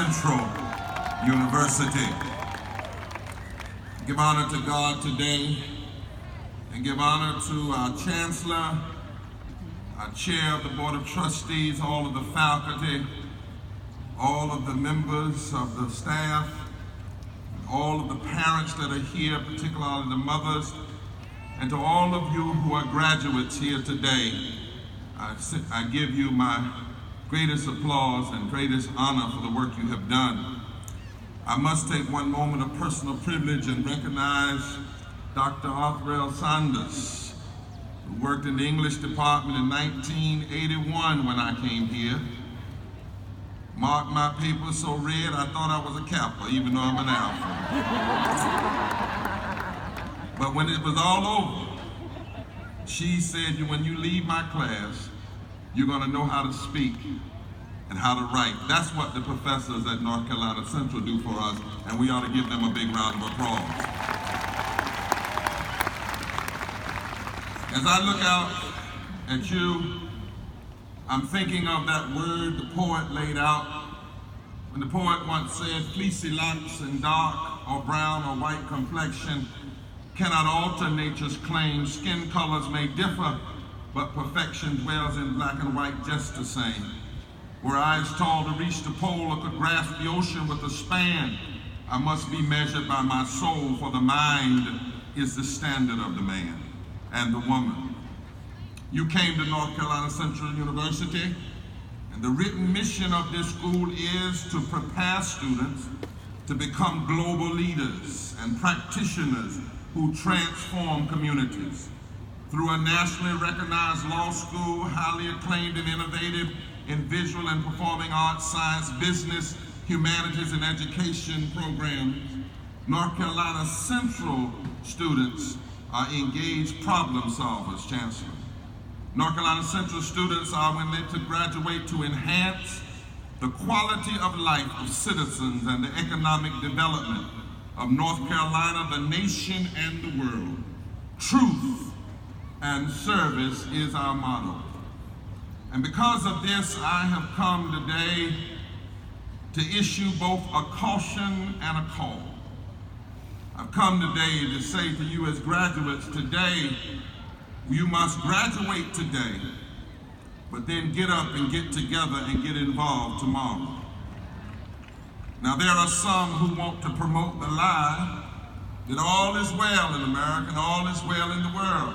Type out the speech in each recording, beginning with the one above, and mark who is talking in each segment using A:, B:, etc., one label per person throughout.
A: Central University. Give honor to God today, and give honor to our Chancellor, our Chair of the Board of Trustees, all of the faculty, all of the members of the staff, all of the parents that are here, particularly the mothers, and to all of you who are graduates here today. I give you my greatest applause and greatest honor for the work you have done. I must take one moment of personal privilege and recognize Dr. Arthur L. Saunders, who worked in the English department in 1981 when I came here. Marked my paper so red I thought I was a Kappa, even though I'm an Alpha. But when it was all over, she said, when you leave my class, you're gonna know how to speak and how to write. That's what the professors at North Carolina Central do for us, and we ought to give them a big round of applause. As I look out at you, I'm thinking of that word the poet laid out when the poet once said, fleecy locks and dark or brown or white complexion cannot alter nature's claim. Skin colors may differ, but perfection dwells in black and white just the same. Were I as tall to reach the pole or could grasp the ocean with a span, I must be measured by my soul, for the mind is the standard of the man and the woman. You came to North Carolina Central University, and the written mission of this school is to prepare students to become global leaders and practitioners who transform communities. Through a nationally recognized law school, highly acclaimed and innovative in visual and performing arts, science, business, humanities, and education programs, North Carolina Central students are engaged problem solvers, Chancellor. North Carolina Central students are, when they to graduate, to enhance the quality of life of citizens and the economic development of North Carolina, the nation, and the world. Truth and service is our motto. And because of this, I have come today to issue both a caution and a call. I've come today to say to you as graduates today, you must graduate today, but then get up and get together and get involved tomorrow. Now there are some who want to promote the lie that all is well in America and all is well in the world.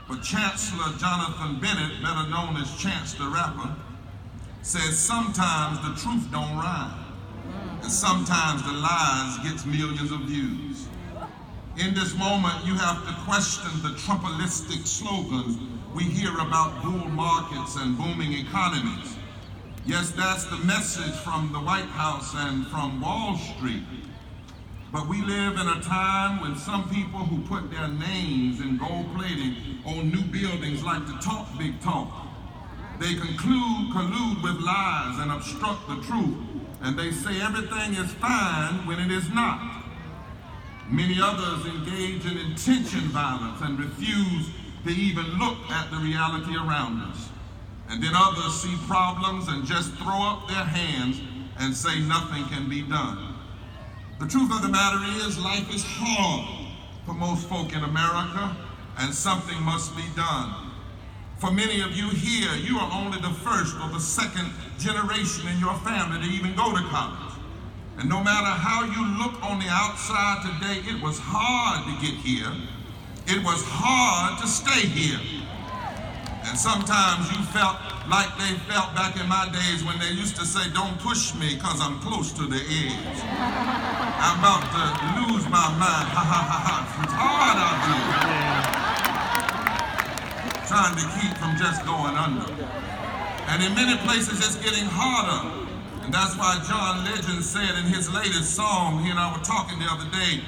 A: But Chancellor Jonathan Bennett, better known as Chance the Rapper, says sometimes the truth don't rhyme, and sometimes the lies gets millions of views. In this moment, you have to question the Trumpistic slogans we hear about bull markets and booming economies. Yes, that's the message from the White House and from Wall Street. But we live in a time when some people who put their names in gold plating on new buildings like to talk big talk. They collude with lies and obstruct the truth, and they say everything is fine when it is not. Many others engage in intention violence and refuse to even look at the reality around us. And then others see problems and just throw up their hands and say nothing can be done. The truth of the matter is, life is hard for most folk in America, and something must be done. For many of you here, you are only the first or the second generation in your family to even go to college. And no matter how you look on the outside today, it was hard to get here. It was hard to stay here. And sometimes you felt like they felt back in my days when they used to say, don't push me because I'm close to the edge. I'm about to lose my mind. Ha ha ha ha. It's hard out here. Trying to keep from just going under. And in many places it's getting harder. And that's why John Legend said in his latest song, he and I were talking the other day,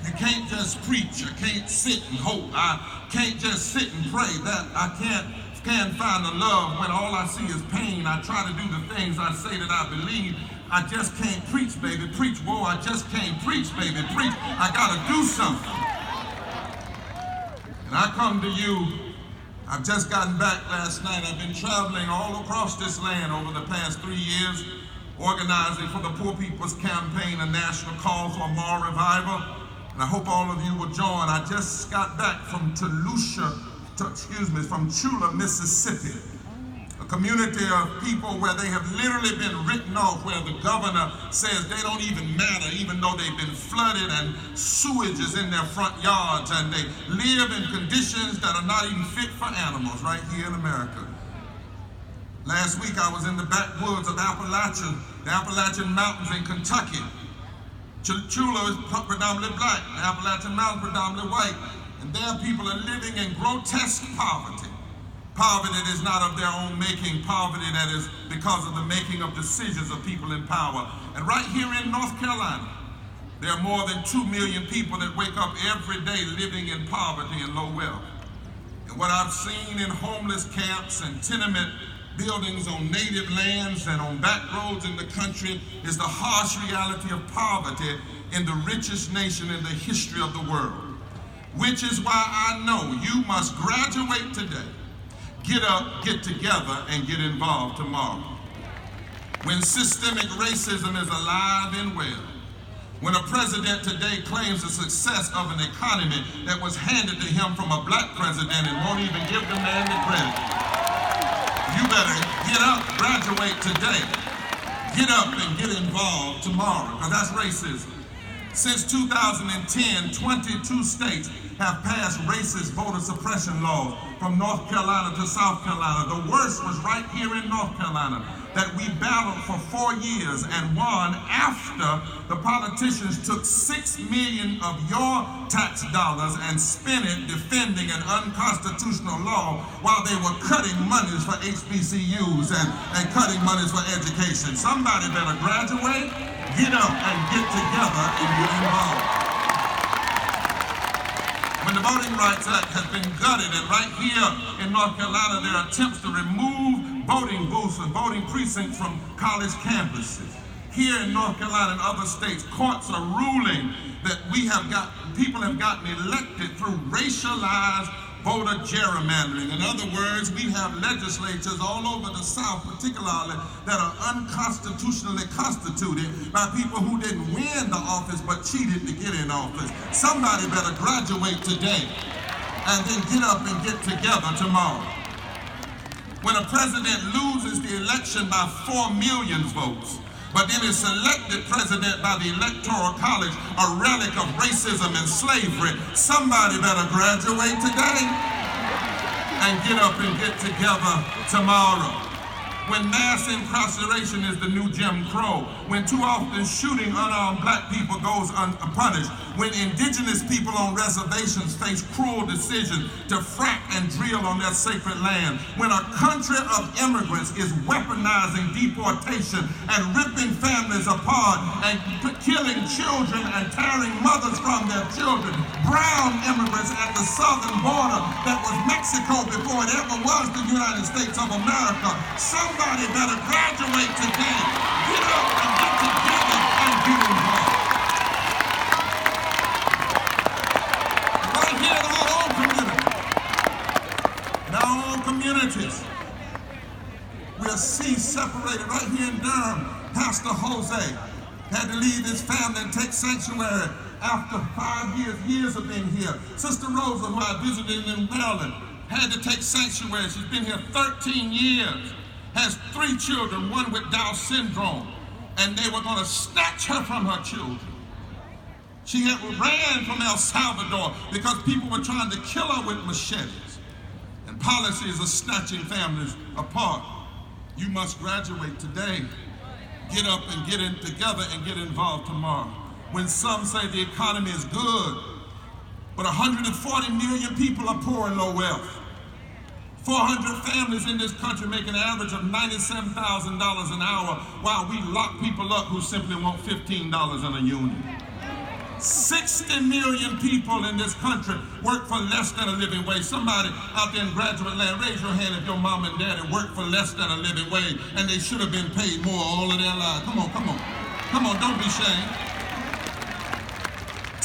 A: you can't just preach, I can't sit and hope, I can't just sit and pray, that I can't find the love when all I see is pain. I try to do the things I say that I believe. I just can't preach, baby, preach. Whoa, I just can't preach, baby, preach. I gotta do something. And I come to you, I've just gotten back last night. I've been traveling all across this land over the past 3 years, organizing for the Poor People's Campaign, a national call for a moral revival. And I hope all of you will join. I just got back from Chula, Mississippi, a community of people where they have literally been written off, where the governor says they don't even matter, even though they've been flooded and sewage is in their front yards, and they live in conditions that are not even fit for animals right here in America. Last week I was in the backwoods of Appalachia, the Appalachian Mountains in Kentucky. Chula is predominantly black, the Appalachian Mountains predominantly white, and there people are living in grotesque poverty. Poverty that is not of their own making, poverty that is because of the making of decisions of people in power. And right here in North Carolina, there are more than 2 million people that wake up every day living in poverty and low wealth. And what I've seen in homeless camps and tenement buildings on native lands and on back roads in the country is the harsh reality of poverty in the richest nation in the history of the world. Which is why I know you must graduate today, get up, get together, and get involved tomorrow. When systemic racism is alive and well, when a president today claims the success of an economy that was handed to him from a black president and won't even give the man the credit, you better get up, graduate today, get up and get involved tomorrow, because that's racism. Since 2010, 22 states have passed racist voter suppression laws from North Carolina to South Carolina. The worst was right here in North Carolina, that we battled for 4 years and won after the politicians took $6 million of your tax dollars and spent it defending an unconstitutional law while they were cutting monies for HBCUs and cutting monies for education. Somebody better graduate, get up and get together and get involved. When the Voting Rights Act has been gutted, and right here in North Carolina there are attempts to remove voting booths and voting precincts from college campuses. Here in North Carolina and other states, courts are ruling that people have gotten elected through racialized voter gerrymandering. In other words, we have legislatures all over the South, particularly, that are unconstitutionally constituted by people who didn't win the office but cheated to get in office. Somebody better graduate today and then get up and get together tomorrow. When a president loses the election by 4 million votes, but then is selected president by the Electoral College, a relic of racism and slavery, somebody better graduate today and get up and get together tomorrow. When mass incarceration is the new Jim Crow, when too often shooting unarmed black people goes unpunished, when indigenous people on reservations face cruel decisions to frack and drill on their sacred land, when a country of immigrants is weaponizing deportation and ripping families apart and killing children and tearing mothers from their children, brown immigrants at the southern border that was Mexico before it ever was the United States of America, somebody better graduate today, get up and get together and get involved. Right here in our own community, in our own communities, we'll see separated right here in Durham. Pastor Jose had to leave his family and take sanctuary after 5 years of being here. Sister Rosa, who I visited in Maryland, had to take sanctuary. She's been here 13 years. Has 3 children, one with Down syndrome, and they were going to snatch her from her children. She had ran from El Salvador because people were trying to kill her with machetes. And policies are snatching families apart. You must graduate today. Get up and get in together and get involved tomorrow. When some say the economy is good, but 140 million people are poor and low wealth. 400 families in this country make an average of $97,000 an hour while we lock people up who simply want $15 in a union. 60 million people in this country work for less than a living wage. Somebody out there in graduate land, raise your hand if your mom and daddy work for less than a living wage and they should have been paid more all of their lives. Come on, come on. Come on, don't be ashamed.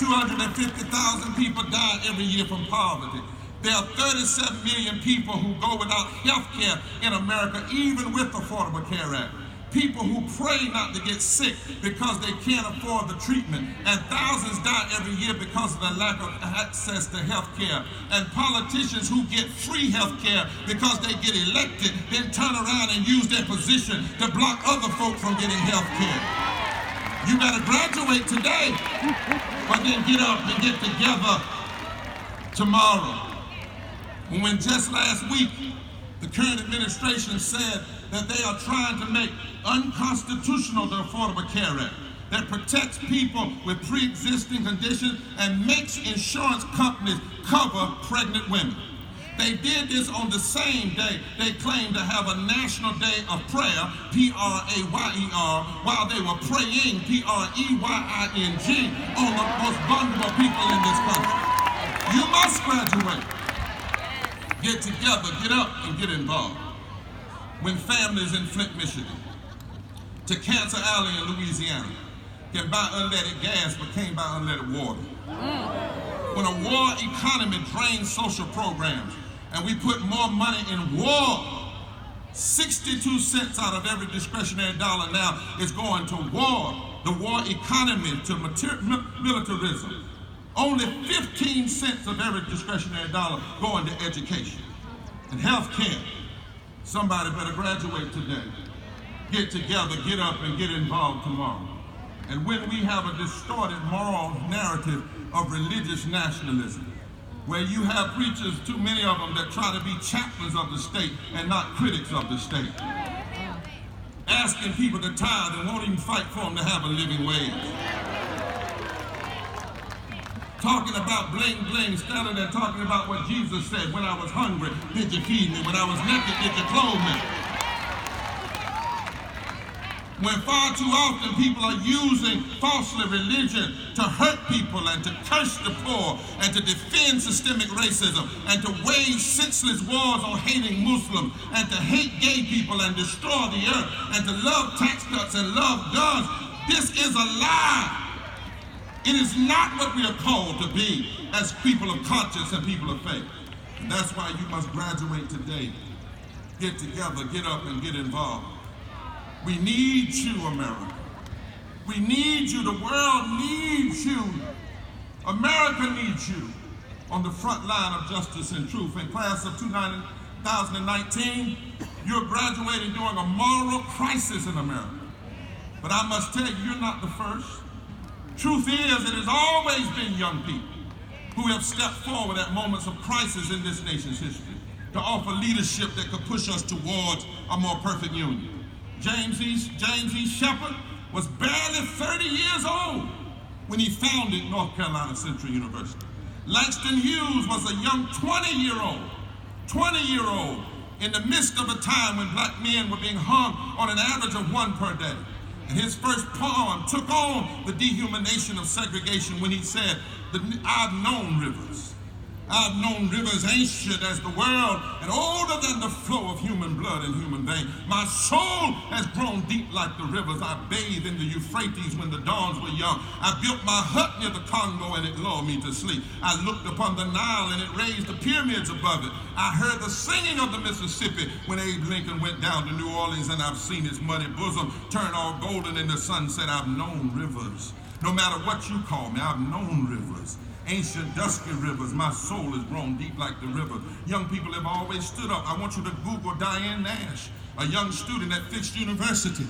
A: 250,000 people die every year from poverty. There are 37 million people who go without health care in America, even with the Affordable Care Act. People who pray not to get sick because they can't afford the treatment. And thousands die every year because of the lack of access to health care. And politicians who get free health care because they get elected, then turn around and use their position to block other folk from getting health care. You better graduate today, but then get up and get together tomorrow. When just last week, the current administration said that they are trying to make unconstitutional the Affordable Care Act that protects people with pre-existing conditions and makes insurance companies cover pregnant women. They did this on the same day they claimed to have a national day of prayer, P-R-A-Y-E-R, while they were praying, P-R-E-Y-I-N-G, on the most vulnerable people in this country. You must graduate. Get together, get up, and get involved. When families in Flint, Michigan, to Cancer Alley in Louisiana, can buy unleaded gas but can't buy unleaded water. When a war economy drains social programs and we put more money in war, 62 cents out of every discretionary dollar now is going to war, the war economy, to militarism. Only 15 cents of every discretionary dollar going to education and health care. Somebody better graduate today. Get together, get up, and get involved tomorrow. And when we have a distorted moral narrative of religious nationalism, where you have preachers, too many of them, that try to be chaplains of the state and not critics of the state, asking people to tithe and won't even fight for them to have a living wage. Talking about bling bling, standing there talking about what Jesus said, when I was hungry, did you feed me? When I was naked, did you clothe me? When far too often people are using falsely religion to hurt people and to curse the poor and to defend systemic racism and to wage senseless wars on hating Muslims and to hate gay people and destroy the earth and to love tax cuts and love guns. This is a lie. It is not what we are called to be as people of conscience and people of faith. And that's why you must graduate today. Get together, get up, and get involved. We need you, America. We need you. The world needs you. America needs you on the front line of justice and truth. In class of 2019, you're graduating during a moral crisis in America. But I must tell you, you're not the first. Truth is, it has always been young people who have stepped forward at moments of crisis in this nation's history to offer leadership that could push us towards a more perfect union. James E. Shepard was barely 30 years old when he founded North Carolina Central University. Langston Hughes was a young 20-year-old in the midst of a time when black men were being hung on an average of one per day. And his first poem took on the dehumanization of segregation when he said, I've known rivers. I've known rivers ancient as the world and older than the flow of human blood and human vein. My soul has grown deep like the rivers. I bathed in the Euphrates when the dawns were young. I built my hut near the Congo and it lulled me to sleep. I looked upon the Nile and it raised the pyramids above it. I heard the singing of the Mississippi when Abe Lincoln went down to New Orleans, and I've seen his muddy bosom turn all golden in the sunset. I've known rivers. No matter what you call me, I've known rivers. Ancient dusky rivers, my soul has grown deep like the river. Young people have always stood up. I want you to Google Diane Nash, a young student at Fisk University,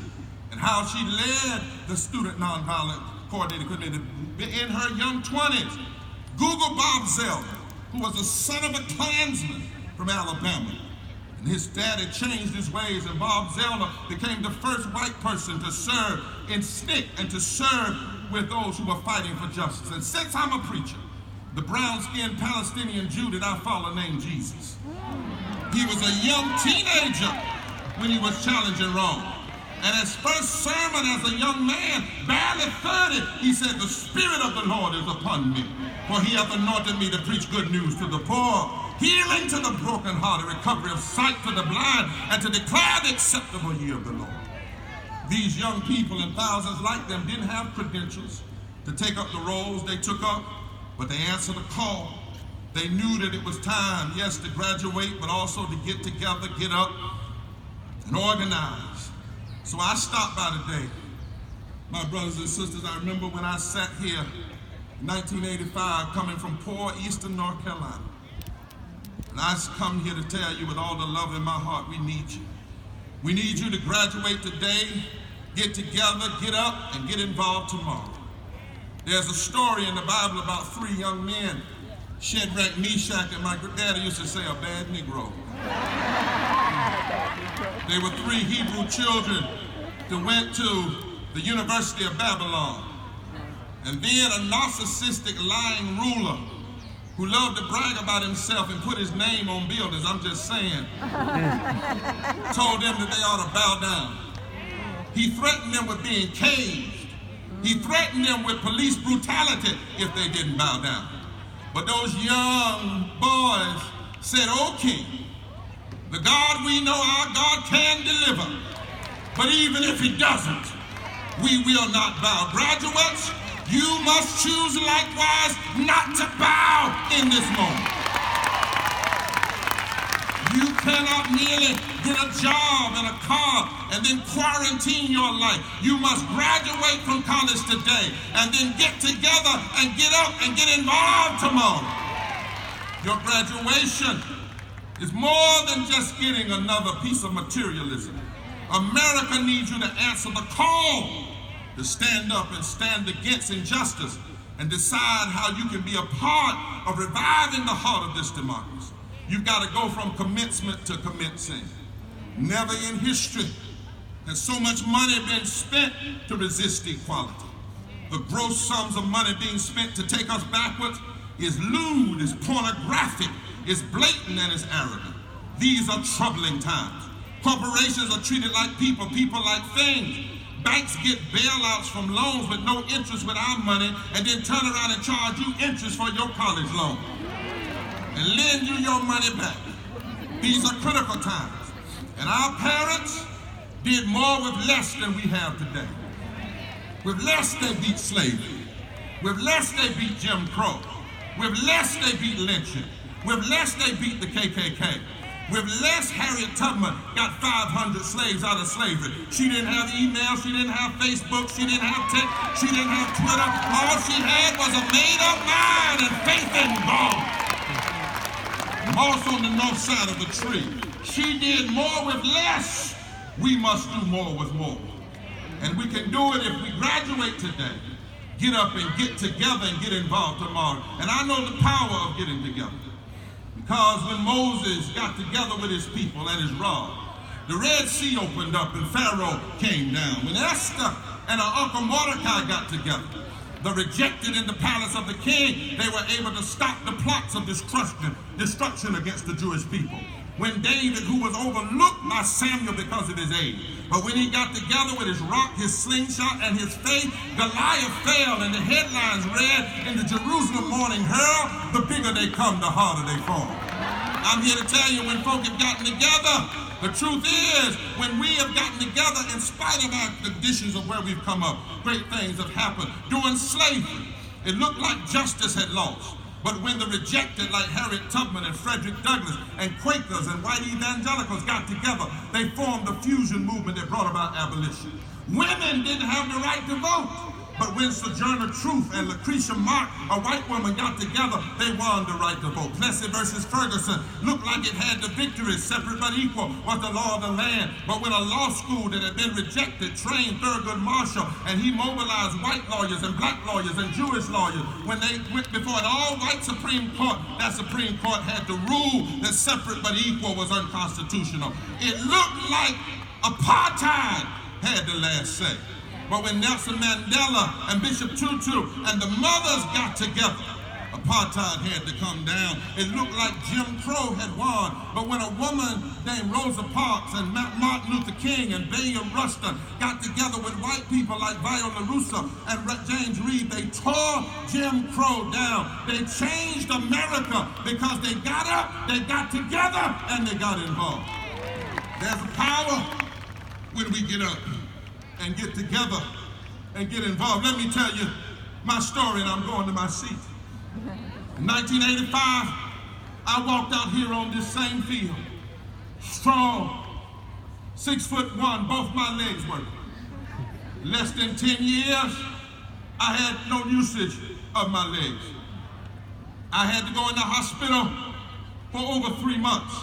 A: and how she led the student nonviolent coordinating committee in her young 20s. Google Bob Zellner, who was the son of a Klansman from Alabama. And his daddy changed his ways, and Bob Zellner became the first white person to serve in SNCC and to serve with those who were fighting for justice. And since I'm a preacher, the brown-skinned Palestinian Jew that I follow named Jesus. He was a young teenager when he was challenging Rome. And his first sermon as a young man, barely 30, he said, the Spirit of the Lord is upon me, for he hath anointed me to preach good news to the poor, healing to the brokenhearted, recovery of sight to the blind, and to declare the acceptable year of the Lord. These young people and thousands like them didn't have credentials to take up the roles they took up, but they answered a call. They knew that it was time, yes, to graduate, but also to get together, get up, and organize. So I stopped by today. My brothers and sisters, I remember when I sat here in 1985 coming from poor Eastern North Carolina. And I come here to tell you with all the love in my heart, we need you. We need you to graduate today, get together, get up, and get involved tomorrow. There's a story in the Bible about three young men, Shadrach, Meshach, and my daddy used to say a bad Negro. They were three Hebrew children that went to the University of Babylon. And then a narcissistic, lying ruler who loved to brag about himself and put his name on buildings, I'm just saying, told them that they ought to bow down. He threatened them with being caged. He threatened them with police brutality if they didn't bow down. But those young boys said, okay, the God we know, our God, can deliver. But even if he doesn't, we will not bow. Graduates, you must choose likewise not to bow in this moment. You cannot merely get a job and a car and then quarantine your life. You must graduate from college today and then get together and get up and get involved tomorrow. Your graduation is more than just getting another piece of materialism. America needs you to answer the call to stand up and stand against injustice and decide how you can be a part of reviving the heart of this democracy. You've got to go from commencement to commencing. Never in history has so much money been spent to resist equality. The gross sums of money being spent to take us backwards is lewd, is pornographic, is blatant, and is arrogant. These are troubling times. Corporations are treated like people, people like things. Banks get bailouts from loans with no interest with our money and then turn around and charge you interest for your college loan and lend you your money back. These are critical times. And our parents did more with less than we have today. With less they beat slavery. With less they beat Jim Crow. With less they beat lynching. With less they beat the KKK. With less, Harriet Tubman got 500 slaves out of slavery. She didn't have email, she didn't have Facebook, she didn't have text, she didn't have Twitter. All she had was a made-up mind and faith in God. Moss on the north side of the tree. She did more with less. We must do more with more. And we can do it if we graduate today. Get up and get together and get involved tomorrow. And I know the power of getting together. Because when Moses got together with his people and his rod, the Red Sea opened up and Pharaoh came down. When Esther and her uncle Mordecai got together, the rejected in the palace of the king, they were able to stop the plots of destruction against the Jewish people. When David, who was overlooked by Samuel because of his age, but when he got together with his rock, his slingshot, and his faith, Goliath fell, and the headlines read, in the Jerusalem Morning Herald, the bigger they come, the harder they fall. I'm here to tell you, when folk have gotten together, the truth is, when we have gotten together, in spite of our conditions of where we've come up, great things have happened. During slavery, it looked like justice had lost. But when the rejected, like Harriet Tubman and Frederick Douglass and Quakers and white evangelicals got together, they formed the fusion movement that brought about abolition. Women didn't have the right to vote. But when Sojourner Truth and Lucretia Mott, a white woman, got together, they won the right to vote. Plessy versus Ferguson looked like it had the victory. Separate but equal was the law of the land. But when a law school that had been rejected trained Thurgood Marshall, and he mobilized white lawyers and black lawyers and Jewish lawyers, when they went before an all-white Supreme Court, that Supreme Court had to rule that separate but equal was unconstitutional. It looked like apartheid had the last say. But when Nelson Mandela and Bishop Tutu and the mothers got together, apartheid had to come down. It looked like Jim Crow had won. But when a woman named Rosa Parks and Martin Luther King and Bayard Rustin got together with white people like Viola Russo and James Reed, they tore Jim Crow down. They changed America because they got up, they got together, and they got involved. There's a power when we get up and get together and get involved. Let me tell you my story, and I'm going to my seat. In 1985, I walked out here on this same field, strong, 6'1", both my legs working. Less than 10 years, I had no usage of my legs. I had to go in the hospital for over 3 months.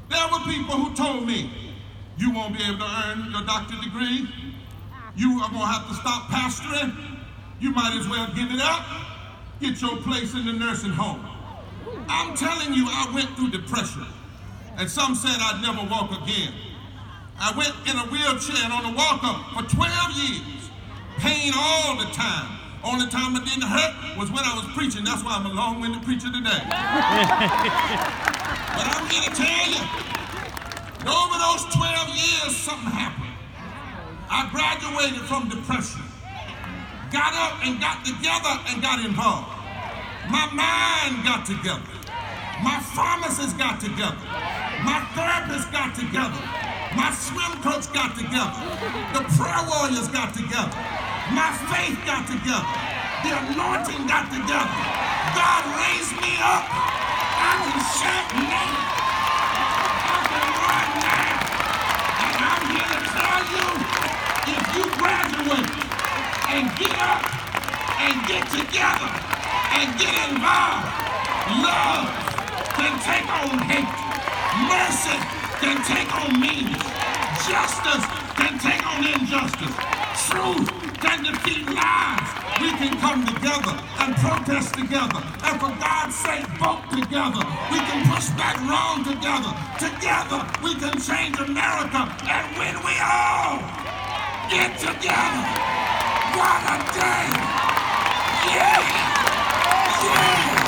A: There were people who told me, you won't be able to earn your doctorate degree. You are gonna have to stop pastoring. You might as well give it up. Get your place in the nursing home. I'm telling you, I went through depression. And some said I'd never walk again. I went in a wheelchair and on a walker for 12 years. Pain all the time. Only time it didn't hurt was when I was preaching. That's why I'm a long-winded preacher today. But I'm here to tell you, over those 12 years, something happened. I graduated from depression. Got up and got together and got involved. My mind got together. My pharmacist got together. My therapist got together. My swim coach got together. The prayer warriors got together. My faith got together. The anointing got together. God raised me up. I can shout now. I can run now. And I'm here to tell you, if you graduate and get up and get together and get involved, love can take on hate. Mercy can take on meanness. Justice can take on injustice. Truth can defeat lies. We can come together and protest together. And for God's sake, vote together. We can push back wrong together. Together, we can change America. And when we all get together, what a day! Yeah! Yeah!